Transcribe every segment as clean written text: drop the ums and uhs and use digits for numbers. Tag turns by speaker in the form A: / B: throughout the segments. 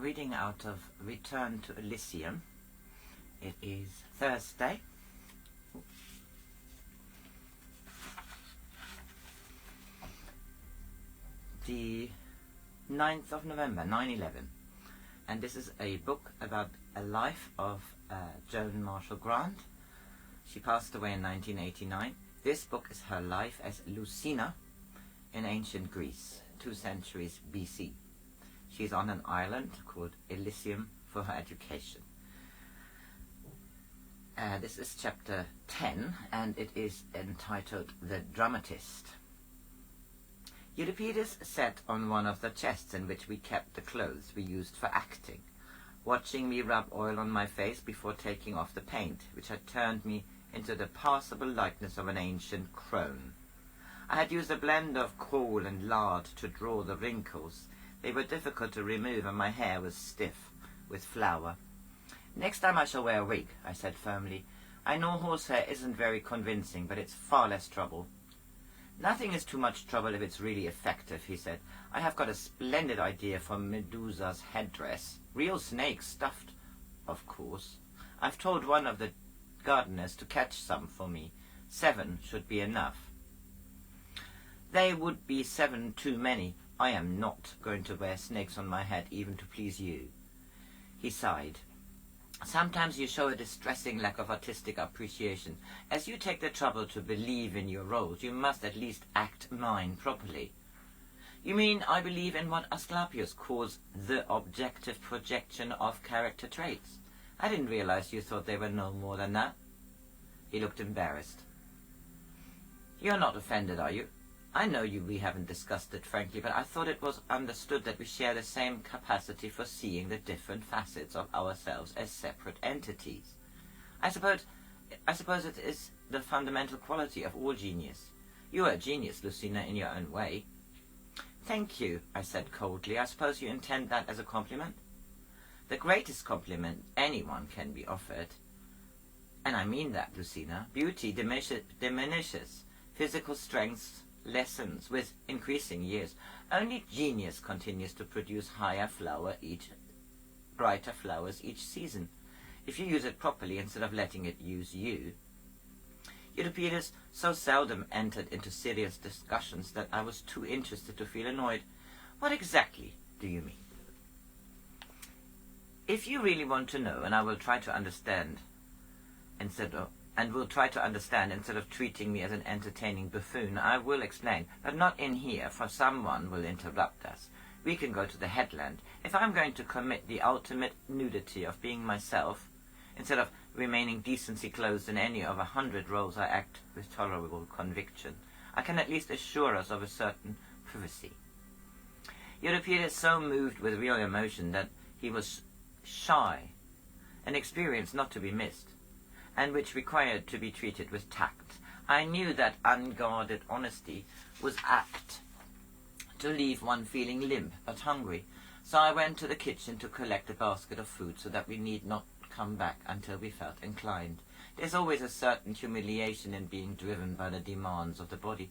A: I'm reading out of Return to Elysium. It is Thursday. The 9th of November, 9/11. And this is a book about a life of Joan Grant. She passed away in 1989. This book is her life as Lucina in ancient Greece, 2 centuries BC. She's on an island called Elysium for her education. This is chapter 10, and it is entitled The Dramatist. Euripides sat on one of the chests in which we kept the clothes we used for acting, watching me rub oil on my face before taking off the paint, which had turned me into the passable likeness of an ancient crone. I had used a blend of coal and lard to draw the wrinkles. They were difficult to remove, and my hair was stiff with flour. "Next time I shall wear a wig," I said firmly. "I know horsehair isn't very convincing, but it's far less trouble." "Nothing is too much trouble if it's really effective," he said. "I have got a splendid idea for Medusa's headdress. Real snakes stuffed, of course. I've told one of the gardeners to catch some for me. 7 should be enough." "They would be 7 too many. I am not going to wear snakes on my head even to please you." He sighed. "Sometimes you show a distressing lack of artistic appreciation. As you take the trouble to believe in your roles, you must at least act mine properly." "You mean I believe in what Asclepius calls the objective projection of character traits? I didn't realize you thought they were no more than that." He looked embarrassed. "You're not offended, are you? I know we haven't discussed it frankly, but I thought it was understood that we share the same capacity for seeing the different facets of ourselves as separate entities. I suppose it is the fundamental quality of all genius. You are a genius, Lucina, in your own way." "Thank you," I said coldly. "I suppose you intend that as a compliment?" "The greatest compliment anyone can be offered. And I mean that, Lucina. Beauty diminishes. Physical strength lessens with increasing years. Only genius continues to produce brighter flowers each season, if you use it properly instead of letting it use you." Euripides so seldom entered into serious discussions that I was too interested to feel annoyed. "What exactly do you mean?" "If you really want to know, and I will try to understand instead of treating me as an entertaining buffoon, I will explain, but not in here, for someone will interrupt us. We can go to the headland. If I'm going to commit the ultimate nudity of being myself, instead of remaining decently clothed in any of 100 roles I act with tolerable conviction, I can at least assure us of a certain privacy." Euripides so moved with real emotion that he was shy, an experience not to be missed, and which required to be treated with tact. I knew that unguarded honesty was apt to leave one feeling limp but hungry, so I went to the kitchen to collect a basket of food so that we need not come back until we felt inclined. There's always a certain humiliation in being driven by the demands of the body.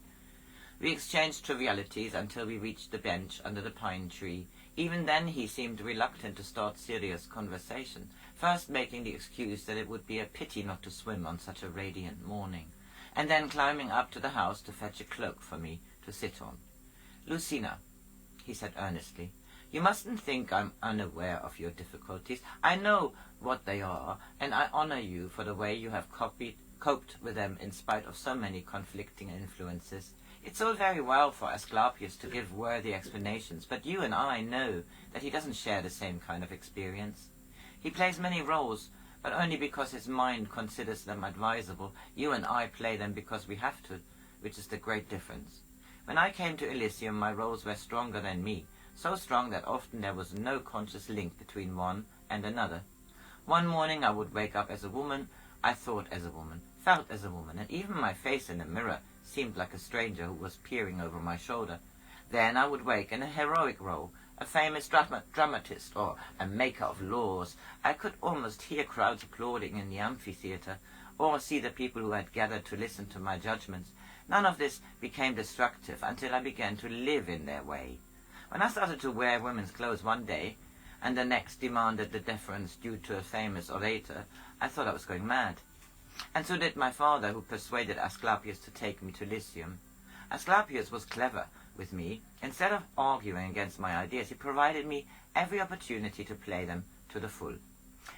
A: We exchanged trivialities until we reached the bench under the pine tree. Even then he seemed reluctant to start serious conversation, first making the excuse that it would be a pity not to swim on such a radiant morning, and then climbing up to the house to fetch a cloak for me to sit on. "Lucina," he said earnestly, "you mustn't think I'm unaware of your difficulties. I know what they are, and I honor you for the way you have coped with them in spite of so many conflicting influences. It's all very well for Asclepius to give worthy explanations, but you and I know that he doesn't share the same kind of experience. He plays many roles, but only because his mind considers them advisable. You and I play them because we have to, which is the great difference. When I came to Elysium, my roles were stronger than me, so strong that often there was no conscious link between one and another. One morning I would wake up as a woman, I thought as a woman, felt as a woman, and even my face in the mirror seemed like a stranger who was peering over my shoulder. Then I would wake in a heroic role, a famous dramatist or a maker of laws. I could almost hear crowds applauding in the amphitheatre, or see the people who had gathered to listen to my judgments. None of this became destructive until I began to live in their way. When I started to wear women's clothes one day, and the next demanded the deference due to a famous orator, I thought I was going mad. And so did my father, who persuaded Asclepius to take me to Elysium. Asclepius was clever with me. Instead of arguing against my ideas, he provided me every opportunity to play them to the full.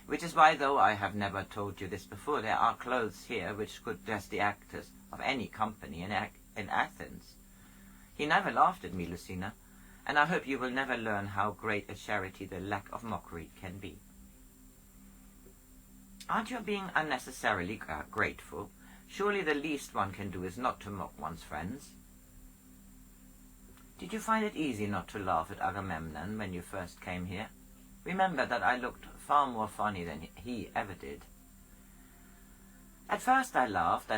A: Which is why, though I have never told you this before, there are clothes here which could dress the actors of any company in Athens. He never laughed at me, Lucina, and I hope you will never learn how great a charity the lack of mockery can be. Aren't you being unnecessarily grateful? Surely the least one can do is not to mock one's friends. Did you find it easy not to laugh at Agamemnon when you first came here? Remember that I looked far more funny than he ever did. At first I laughed,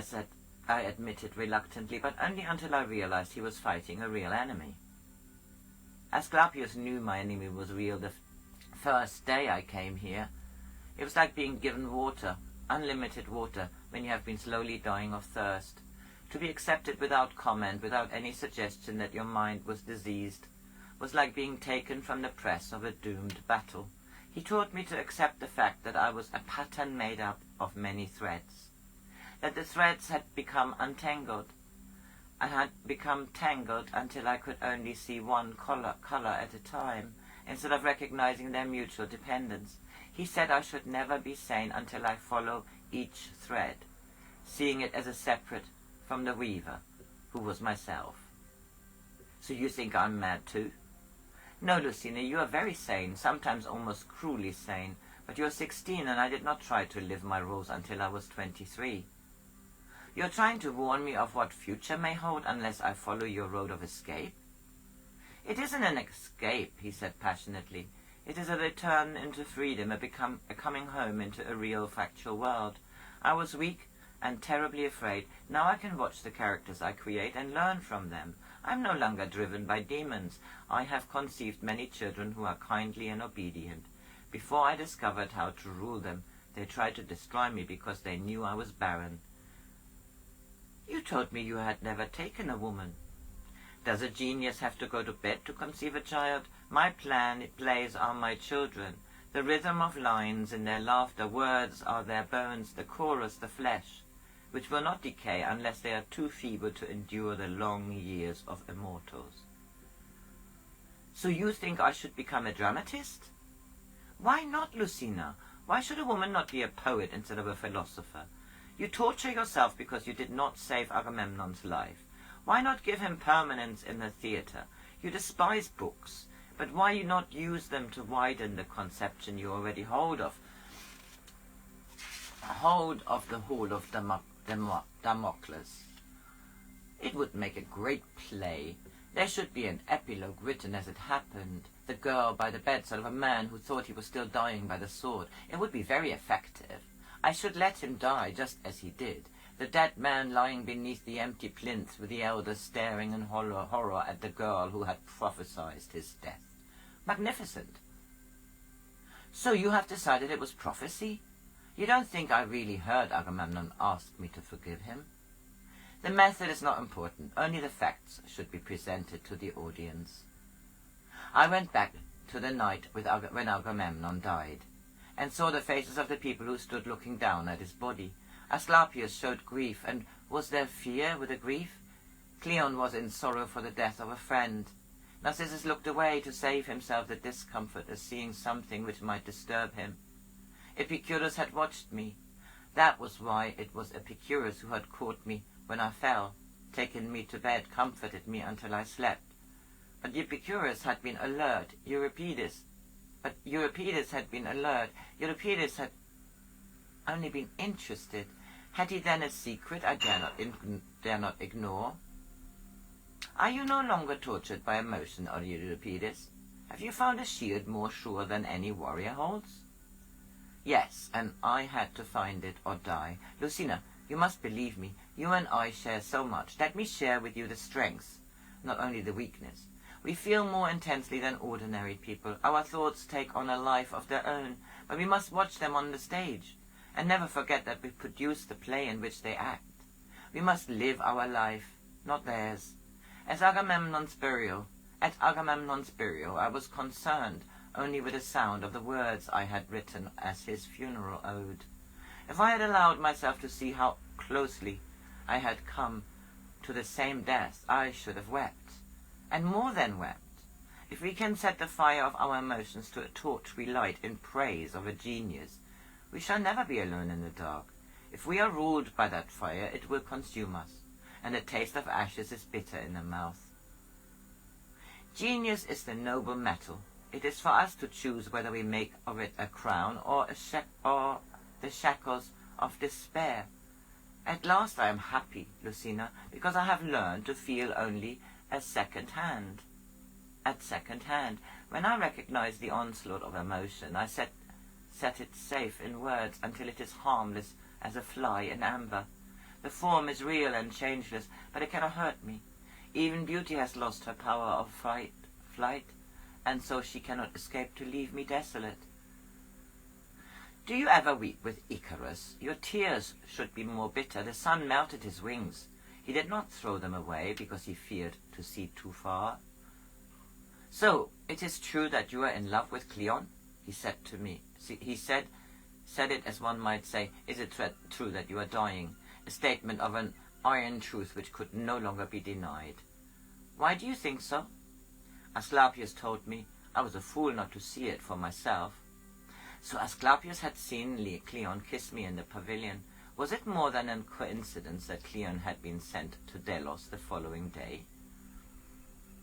A: I admitted reluctantly, but only until I realized he was fighting a real enemy. Asclepius knew my enemy was real the first day I came here. It was like being given water, unlimited water, when you have been slowly dying of thirst. To be accepted without comment, without any suggestion that your mind was diseased, was like being taken from the press of a doomed battle. He taught me to accept the fact that I was a pattern made up of many threads, that the threads had become untangled. I had become tangled until I could only see one color at a time, instead of recognizing their mutual dependence. He said I should never be sane until I follow each thread, seeing it as a separate from the weaver, who was myself. So you think I'm mad too? No, Lucina, you are very sane, sometimes almost cruelly sane, but you are 16 and I did not try to live my roles until I was 23. You are trying to warn me of what future may hold unless I follow your road of escape? It isn't an escape, he said passionately. It is a return into freedom, a coming home into a real factual world. I was weak and terribly afraid. Now I can watch the characters I create and learn from them. I'm no longer driven by demons. I have conceived many children who are kindly and obedient. Before I discovered how to rule them, they tried to destroy me because they knew I was barren. You told me you had never taken a woman. Does a genius have to go to bed to conceive a child? My plays are my children. The rhythm of lines in their laughter, words are their bones, the chorus, the flesh, which will not decay unless they are too feeble to endure the long years of immortals. So you think I should become a dramatist? Why not, Lucina? Why should a woman not be a poet instead of a philosopher? You torture yourself because you did not save Agamemnon's life. Why not give him permanence in the theatre? You despise books, but why not use them to widen the conception you already hold of? Hold of the Hall of Damocles. It would make a great play. There should be an epilogue written as it happened. The girl by the bedside of a man who thought he was still dying by the sword. It would be very effective. I should let him die just as he did. The dead man lying beneath the empty plinth with the elders staring in horror at the girl who had prophesied his death. Magnificent. So you have decided it was prophecy? You don't think I really heard Agamemnon ask me to forgive him? The method is not important. Only the facts should be presented to the audience. I went back to the night when Agamemnon died, and saw the faces of the people who stood looking down at his body. Asclepius showed grief, and was there fear with the grief? Cleon was in sorrow for the death of a friend. Narcissus looked away to save himself the discomfort of seeing something which might disturb him. Epicurus had watched me. That was why it was Epicurus who had caught me when I fell, taken me to bed, comforted me until I slept. But Epicurus had been alert. Euripides had been alert. Euripides had only been interested. Had he then a secret I dare not ignore? Are you no longer tortured by emotion, O Euripides? Have you found a shield more sure than any warrior holds? Yes, and I had to find it or die. Lucina, you must believe me. You and I share so much. Let me share with you the strengths, not only the weakness. We feel more intensely than ordinary people. Our thoughts take on a life of their own, but we must watch them on the stage, and never forget that we produce the play in which they act. We must live our life, not theirs. At Agamemnon's burial, I was concerned only with the sound of the words I had written as his funeral ode. If I had allowed myself to see how closely I had come to the same death, I should have wept, and more than wept. If we can set the fire of our emotions to a torch we light in praise of a genius, we shall never be alone in the dark. If we are ruled by that fire, it will consume us, and the taste of ashes is bitter in the mouth. Genius is the noble metal. It is for us to choose whether we make of it a crown or the shackles of despair. At last I am happy, Lucina, because I have learned to feel only at second hand. When I recognize the onslaught of emotion, I set it safe in words until it is harmless as a fly in amber. The form is real and changeless, but it cannot hurt me. Even beauty has lost her power of flight, and so she cannot escape to leave me desolate. Do you ever weep with Icarus? Your tears should be more bitter. The sun melted his wings. He did not throw them away because he feared to see too far. So, it is true that you are in love with Cleon? He said to me. He said it as one might say, is it true that you are dying? A statement of an iron truth which could no longer be denied. Why do you think so? Asclepius told me. I was a fool not to see it for myself. So Asclepius had seen Cleon kiss me in the pavilion. Was it more than a coincidence that Cleon had been sent to Delos the following day?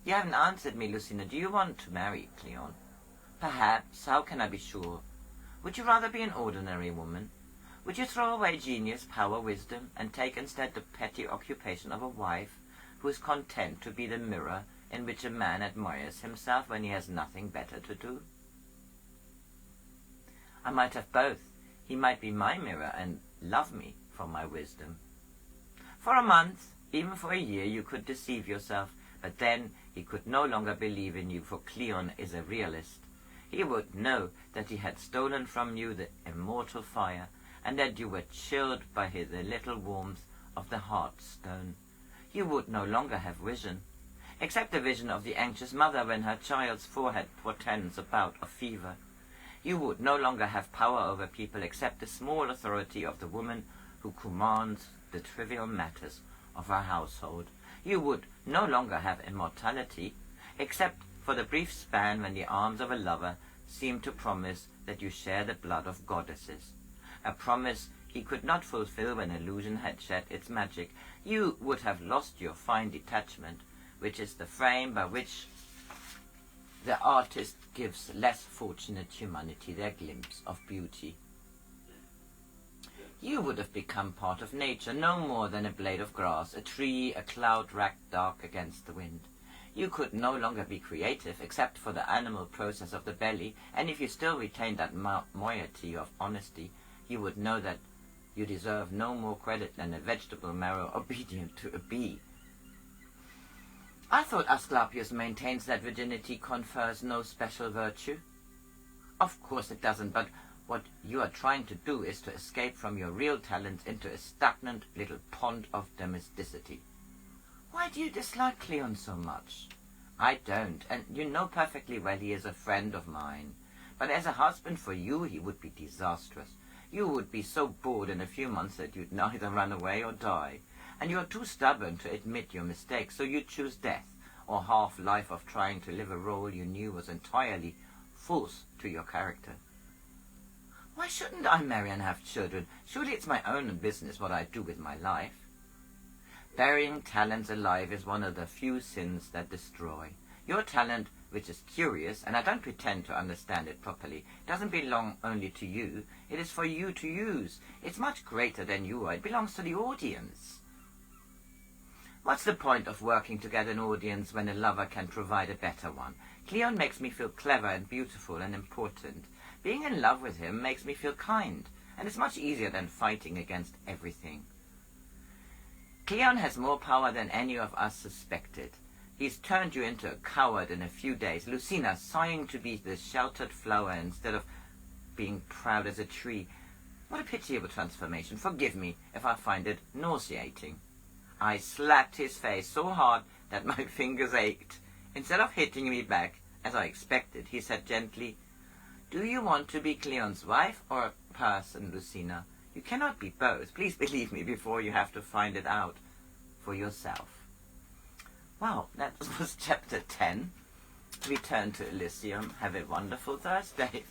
A: You haven't answered me, Lucina. Do you want to marry Cleon? Perhaps. How can I be sure? Would you rather be an ordinary woman? Would you throw away genius, power, wisdom, and take instead the petty occupation of a wife who is content to be the mirror in which a man admires himself when he has nothing better to do? I might have both. He might be my mirror and love me for my wisdom. For a month, even for a year, you could deceive yourself, but then he could no longer believe in you, for Cleon is a realist. He would know that he had stolen from you the immortal fire, and that you were chilled by the little warmth of the hearthstone. You would no longer have vision, except the vision of the anxious mother when her child's forehead portends a bout of fever. You would no longer have power over people except the small authority of the woman who commands the trivial matters of her household. You would no longer have immortality, except for the brief span when the arms of a lover seem to promise that you share the blood of goddesses, a promise he could not fulfill when illusion had shed its magic. You would have lost your fine detachment, which is the frame by which the artist gives less fortunate humanity their glimpse of beauty. You would have become part of nature, no more than a blade of grass, a tree, a cloud racked dark against the wind. You could no longer be creative, except for the animal process of the belly, and if you still retained that moiety of honesty, you would know that you deserve no more credit than a vegetable marrow obedient to a bee. I thought Asclepius maintains that virginity confers no special virtue. Of course it doesn't, but what you are trying to do is to escape from your real talents into a stagnant little pond of domesticity. Why do you dislike Cleon so much? I don't, and you know perfectly well he is a friend of mine. But as a husband for you, he would be disastrous. You would be so bored in a few months that you'd neither run away or die. And you are too stubborn to admit your mistakes, so you choose death, or half-life of trying to live a role you knew was entirely false to your character. Why shouldn't I marry and have children? Surely it's my own business what I do with my life. Burying talents alive is one of the few sins that destroy. Your talent, which is curious, and I don't pretend to understand it properly, doesn't belong only to you. It is for you to use. It's much greater than you are. It belongs to the audience. What's the point of working to get an audience when a lover can provide a better one? Cleon makes me feel clever and beautiful and important. Being in love with him makes me feel kind, and it's much easier than fighting against everything. Cleon has more power than any of us suspected. He's turned you into a coward in a few days. Lucina, sighing to be the sheltered flower instead of being proud as a tree. What a pitiable transformation. Forgive me if I find it nauseating. I slapped his face so hard that my fingers ached. Instead of hitting me back, As I expected, he said gently, "Do you want to be Cleon's wife or a person, Lucina? You cannot be both. Please believe me before you have to find it out for yourself." Well, that was chapter 10. Return to Elysium. Have a wonderful Thursday.